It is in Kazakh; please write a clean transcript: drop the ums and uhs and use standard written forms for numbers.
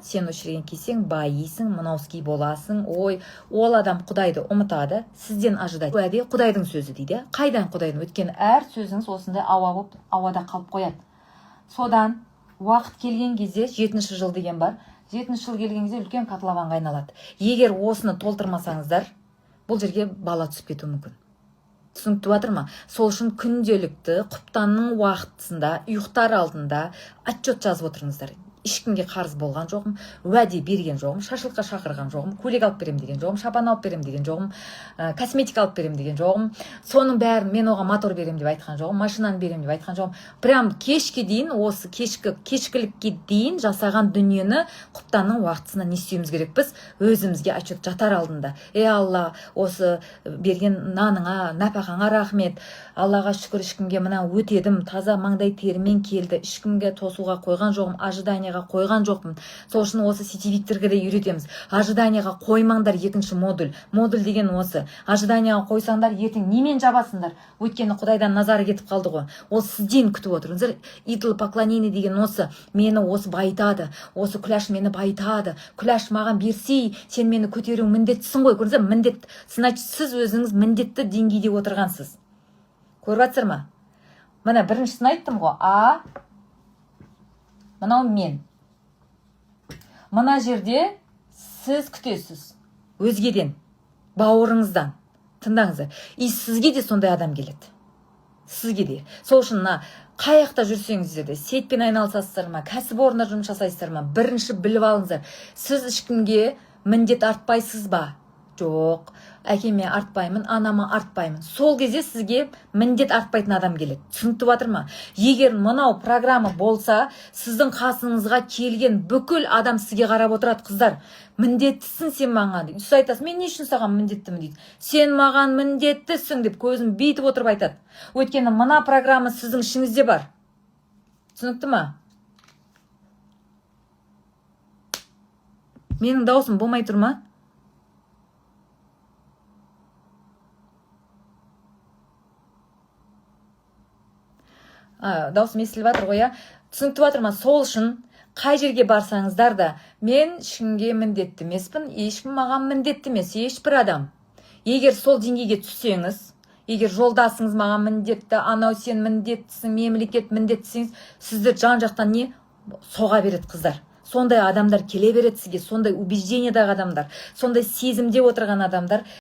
сен осы жерден келсең байисың, мынауский боласың. Ой, ол адам Құдайды ұмытады, сізден ожидать. Уәде Құдайдың сөзі дейді. Қайдан Құдайдың? Өйткені әр сөзіңіз осындай ауа болып, ауада қалып қояды. Содан уақыт келген кезде 7-ші жыл деген бар. 7-ші жыл келген кезде үлкен котлованға айналады. Егер осыны толтырмасаңыздар, бұл жерге бала түсіп кетуі мүмкін. Түсінікті батыр ма? Сол үшін күнделікті құптанның уақытысында, ұйықтар алдында отчет жазып отырыңыздар. Ешкімге қарыз болған жоқым, уәде берген жоқым, шашылыққа шақырған жоқым, көйлек алып берем деген жоқым, шапан алып берем деген жоқым, косметика алып берем деген жоқым. Соның бәрін мен оған мотор берем деп айтқан жоқым, машинаны берем деп айтқан жоқым. Прям кешке дейін, осы кешкілікке дейін жасаған дүниені құптанның уақытысына не істеуіміз керекпіз? Өзімізге отчет жатар алдында. Алла, осы берген наныңа, нәпақаңа рахмет. Аллаға шүкір, ешкімге мына өтедім, таза маңдай терімен келді, ешкімге тосуға қойған жоқым, ожиданияға қойған жоқпын. Сол үшін осы сетевиктерге де үйретеміз. Ожиданияға қоймаңдар, екінші модуль. Модуль деген осы. Ожиданияға қойсаңдар, ертең немен жабасыңдар? Өйткені Құдайдан назары кетіп қалды ғой. Ол сізден күтіп отырыңыздар. Идол поклонение деген осы. Мені осы байтады. Осы күләш мені байтады. Күләш маған берсей, сен мені көтеру міндеттісің ғой. Көрдіңіздер, міндет. Значит, сіз өзіңіз міндетті деңгейде отырғансыз. Көріп жатсыздар ма? Мына біріншісін айттым ғой. Мынау мен. Мына жерде сіз күтесіз. Өзгеден, бауырыңыздан. Тыңдаңыздар. И сізге де сондай адам келеді. Сізге де. Сол үшін қаяқта жүрсеңіздер де, сетпен айналысасыздар ма, кәсіпорында жұмыс жасайсыздар ма, бірінші біліп алыңыздар. Сіз ешкімге міндет артпайсыз ба? Жоқ, әкеме артпаймын, анама артпаймын. Сол кезде сізге міндет артпайтын адам келеді. Түсінікті батыр ма? Егер мынау программа болса, сіздің қасыңызға келген бүкіл адам сізге қарап отырады. Қыздар, міндеттісің сен маған дейді. Сіз айтасыз, мен не үшін саған міндеттімін дейді. Сен маған міндеттісің деп көзін бейтіп отырып айтады. Өйткені мына программа сіздің ішіңізде бар. Түсінікті ма? Менің даусым болмай тұр ма? Даусым естіліп жатыр ғой, түсінікті батыр ма? Сол үшін қай жерге барсаңыздар да, мен ешкімге міндетті емеспін, ешкім маған міндетті емес, ешбір адам. Егер сол деңгейге түссеңіз, егер жолдасыңыз маған міндетті, анау сен міндеттісің, мемлекет міндеттісіңіз, сізді жан-жақтан не соға береді қыздар. Сондай адамдар келе береді сізге, сондай убеждениедағы адамдар, сондай сезімде отырған адамдар